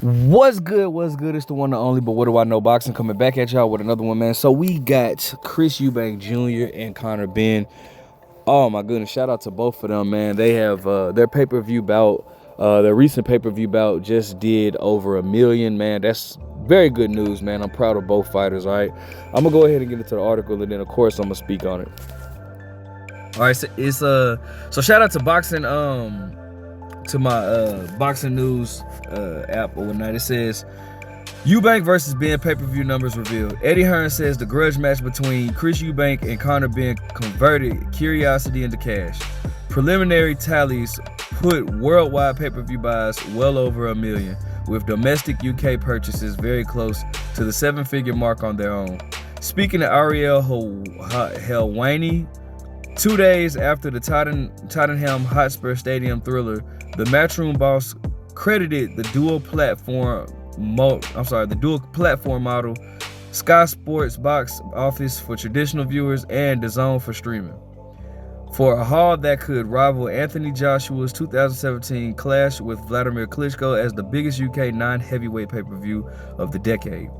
What's good? What's good? It's the one and only, but what do I know? Boxing coming back at y'all with another one, man. So we got Chris Eubanks Jr. and Conor Benn. Oh my goodness! Shout out to both of them, man. They have their pay-per-view bout. Their recent pay-per-view bout just did over 1 million, man. That's very good news, man. I'm proud of both fighters. All right, I'm gonna go ahead and get into the article, and then of course I'm gonna speak on it. All right, so it's so shout out to boxing to my boxing news app or whatnot. It says Eubanks versus Benn pay-per-view numbers revealed. Eddie Hearn says the grudge match between Chris Eubanks and Conor Benn converted curiosity into cash. Preliminary tallies put worldwide pay-per-view buys well over 1 million, with domestic UK purchases very close to the 7-figure mark on their own. Speaking to Ariel Helwani, 2 days after the Tottenham Hotspur Stadium thriller, the Matchroom boss credited the dual platform model, Sky Sports box office for traditional viewers and DAZN for streaming, for a haul that could rival Anthony Joshua's 2017 clash with Vladimir Klitschko as the biggest UK non-heavyweight pay-per-view of the decade.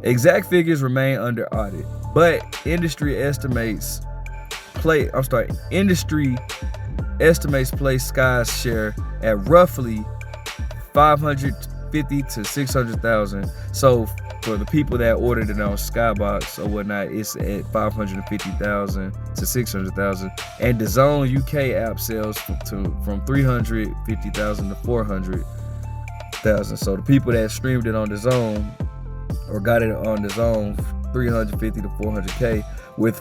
Exact figures remain under audit, but industry estimates place Sky's share at roughly 550 to 600,000. So for the people that ordered it on Skybox or whatnot, it's at 550,000 to 600,000. And the DAZN UK app sells from 350,000 to 400,000. So the people that streamed it on the DAZN or got it on the DAZN, 350 to 400K, with a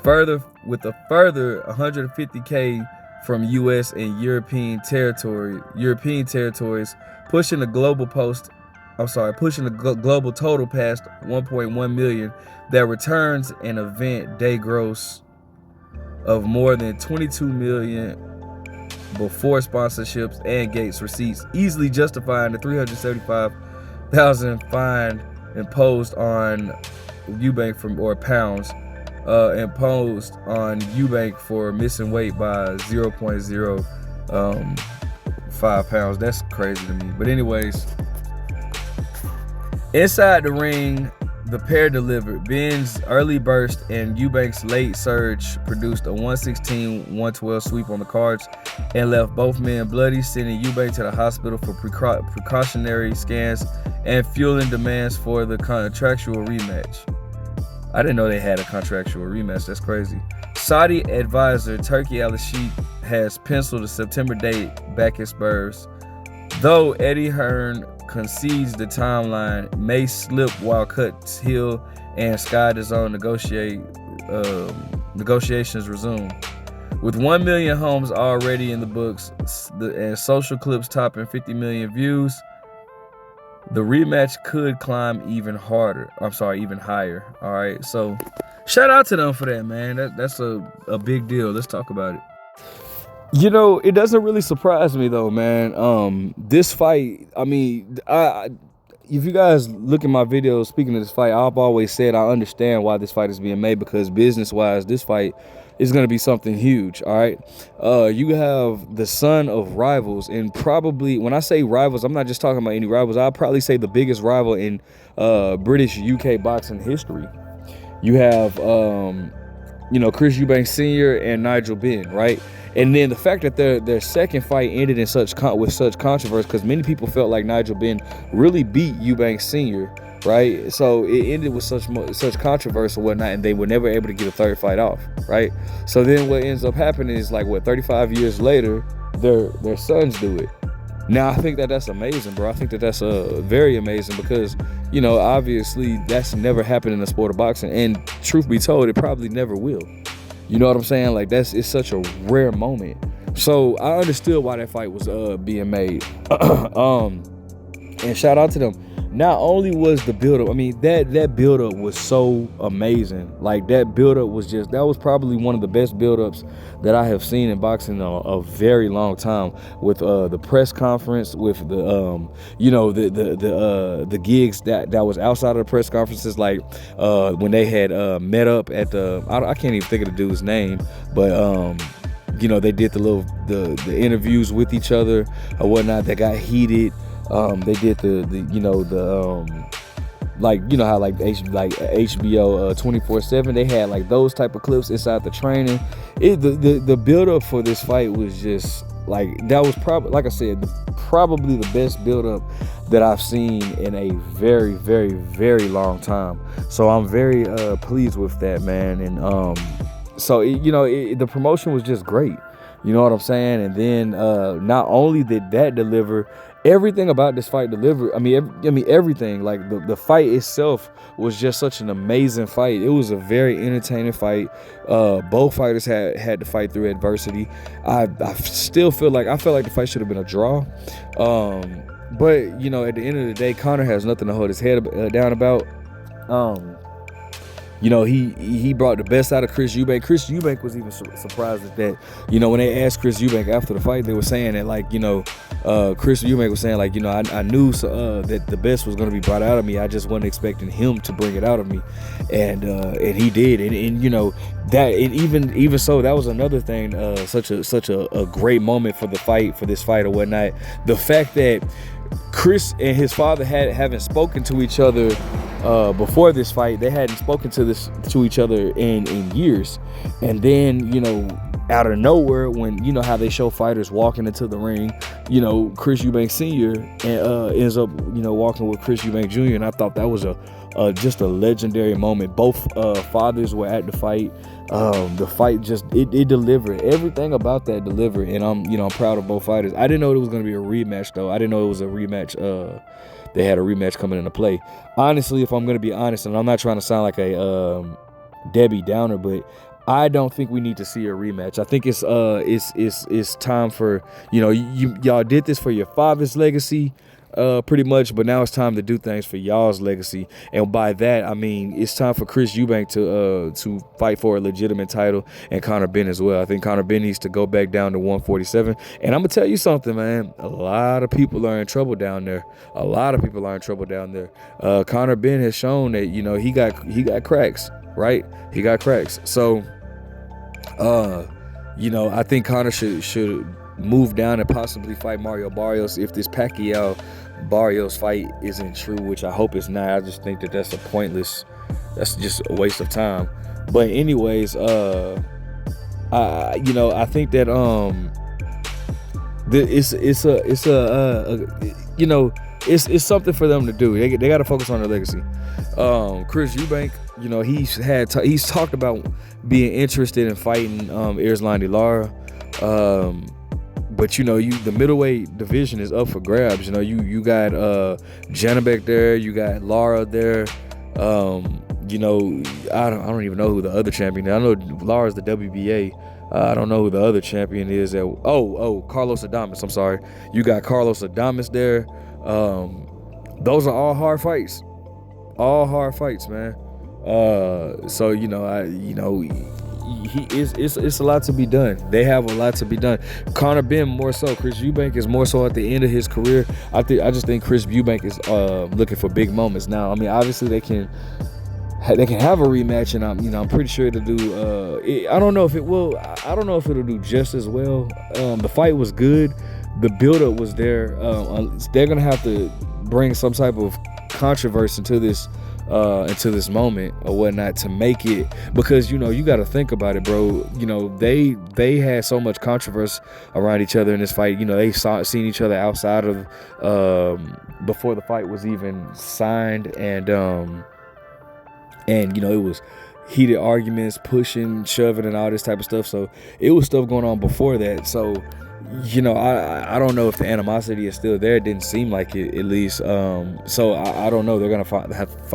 further 150K from US and European territories, pushing the global total past 1.1 million. That returns an event day gross of more than 22 million before sponsorships and gates receipts, easily justifying the 375,000 fine imposed on Eubanks imposed on Eubanks for missing weight by 0.05 pounds. That's crazy to me. But anyways, inside the ring, the pair delivered. Benn's early burst and Eubanks' late surge produced a 116-112 sweep on the cards and left both men bloody, sending Eubanks to the hospital for precautionary scans and fueling demands for the contractual rematch. I didn't know they had a contractual rematch. That's crazy. Saudi advisor Turki Al-Sheikh has penciled a September date back at Spurs, though Eddie Hearn concedes the timeline may slip while Cuts Hill and Sky DAZN negotiations resume. With 1 million homes already in the books and social clips topping 50 million views, the rematch could climb even higher. All right, so shout out to them for that, man. That's a big deal. Let's talk about it. You know, it doesn't really surprise me though, man. This fight, I mean, if you guys look at my videos speaking of this fight, I've always said I understand why this fight is being made, because business-wise, this fight is going to be something huge. All right, you have the son of rivals, and probably when I say rivals, I'm not just talking about any rivals. I'll probably say the biggest rival in British UK boxing history. You have Chris Eubanks Sr. and Nigel Benn, right? And then the fact that their second fight ended in such controversy, because many people felt like Nigel Benn really beat Eubanks Sr., right? So it ended with such controversy and whatnot, and they were never able to get a third fight off, right? So then what ends up happening is, like, 35 years later, their sons do it. Now, I think that's amazing, bro. I think that's very amazing, because, you know, obviously that's never happened in the sport of boxing, and truth be told, it probably never will. You know what I'm saying? Like, it's such a rare moment. So I understood why that fight was being made. And shout out to them. Not only was the build-up, I mean, that build-up was so amazing. Like, that build-up was that was probably one of the best build-ups that I have seen in boxing in a very long time. With the press conference, with the the gigs that was outside of the press conferences, like when they had met up at the, I can't even think of the dude's name, but they did the interviews with each other or whatnot that got heated. They did the you know the like, you know how like HBO 24/7, they had like those type of clips inside the training. The build up for this fight was just like, that was probably, like I said, probably the best build up that I've seen in a very, very, very long time. So I'm very pleased with that, man. And so the promotion was just great. You know what I'm saying? And then not only did that deliver, everything about this fight delivered. I mean everything. Like the fight itself was just such an amazing fight. It was a very entertaining fight. Both fighters had to fight through adversity. I still feel like the fight should have been a draw. But at the end of the day, Conor has nothing to hold his head down about. He brought the best out of Chris Eubanks. Chris Eubanks was even surprised at that. When they asked Chris Eubanks after the fight, they were saying that, like, Chris Eubanks was saying, like, I knew that the best was going to be brought out of me. I just wasn't expecting him to bring it out of me, and he did. And that, and even so, that was another thing. Such a great moment for this fight or whatnot. The fact that Chris and his father haven't spoken to each other before this fight. They hadn't spoken to each other in years. And then, out of nowhere, when how they show fighters walking into the ring, Chris Eubanks Sr. ends up walking with Chris Eubanks Jr. And I thought that was just a legendary moment. Both fathers were at the fight. The fight just it delivered. Everything about that delivered, and I'm proud of both fighters. I didn't know it was going to be a rematch, though. I didn't know it was a rematch. They had a rematch coming into play. Honestly, if I'm going to be honest, and I'm not trying to sound like a Debbie Downer, but I don't think we need to see a rematch. I think it's time for y'all did this for your father's legacy. Pretty much, but now it's time to do things for y'all's legacy, and by that I mean it's time for Chris Eubanks to fight for a legitimate title, and Conor Benn as well. I think Conor Benn needs to go back down to 147, and I'm gonna tell you something, man. A lot of people are in trouble down there. Conor Benn has shown that he got cracks, right? He got cracks. So, I think Conor should move down and possibly fight Mario Barrios if this Pacquiao Barrios fight isn't true, which I hope it's not. I just think that that's just a waste of time. But anyways, I think that it's something for them to do. They got to focus on their legacy. Chris Eubanks, he's talked about being interested in fighting Erislandy Lara. But the middleweight division is up for grabs. You got Janabek there, you got Lara there. I don't even know who the other champion is. I know Lara's the WBA. I don't know who the other champion is. Carlos Adames. I'm sorry. You got Carlos Adames there. Those are all hard fights. All hard fights, man. It's a lot to be done. They have a lot to be done. Conor Benn more so. Chris Eubanks is more so at the end of his career. I just think Chris Eubanks is looking for big moments now. I mean, obviously they can have a rematch, and I'm pretty sure it'll do. I don't know if it will. I don't know if it'll do just as well. The fight was good. The buildup was there. They're gonna have to bring some type of controversy into this moment or whatnot to make it, because you got to think about it, bro. They had so much controversy around each other in this fight. They seen each other outside of before the fight was even signed, and it was heated arguments, pushing, shoving, and all this type of stuff. So it was stuff going on before that. So I don't know if the animosity is still there. It didn't seem like it, at least. So I don't know. They're gonna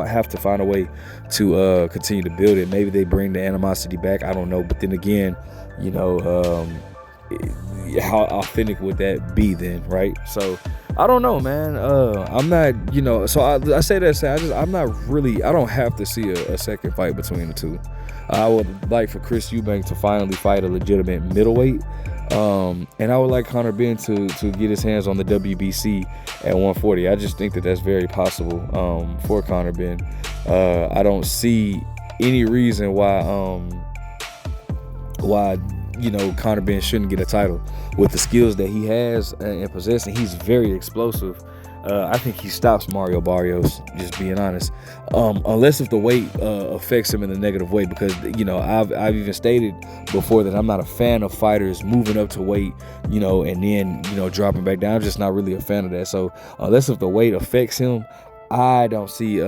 have to find a way to continue to build it. Maybe they bring the animosity back. I don't know. But then again, how authentic would that be then, right? So I don't know, man. I'm not, so I say that. I don't have to see a second fight between the two. I would like for Chris Eubanks to finally fight a legitimate middleweight. And I would like Conor Benn to get his hands on the WBC at 140. I just think that that's very possible for Conor Benn. I don't see any reason why Conor Benn shouldn't get a title with the skills that he has and possessing. He's very explosive. I think he stops Mario Barrios, just being honest. Unless if the weight affects him in the negative way, because I've even stated before that I'm not a fan of fighters moving up to weight, and then dropping back down. I'm just not really a fan of that. So unless if the weight affects him, I don't see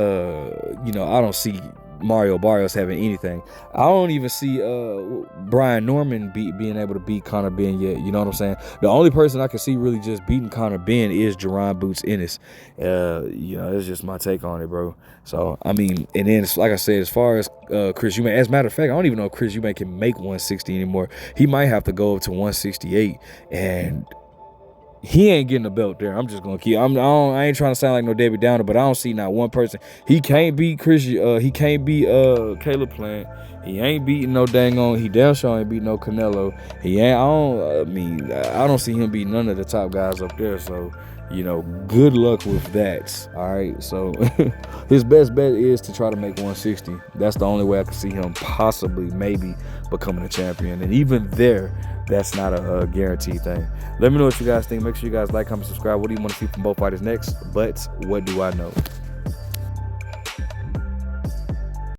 Mario Barrios having anything. I don't even see Brian Norman being able to beat Conor Benn yet. You know what I'm saying? The only person I can see really just beating Conor Benn is Jerron Boots Ennis. That's just my take on it, bro. So I mean, and then like I said, as far as Chris Eubank, as a matter of fact, I don't even know if Chris Eubank can make 160 anymore. He might have to go up to 168, and he ain't getting a belt there. I'm just gonna keep. I ain't trying to sound like no Debbie Downer, but I don't see not one person. He can't beat Chris. He can't beat Caleb Plant. He ain't beating no dang on. He damn sure ain't beating no Canelo. He ain't. I don't see him beating none of the top guys up there. So good luck with that. All right. So his best bet is to try to make 160. That's the only way I can see him possibly maybe becoming a champion. And even there, that's not a guaranteed thing. Let me know what you guys think. Make sure you guys like, comment, subscribe. What do you want to see from both fighters next? But what do I know?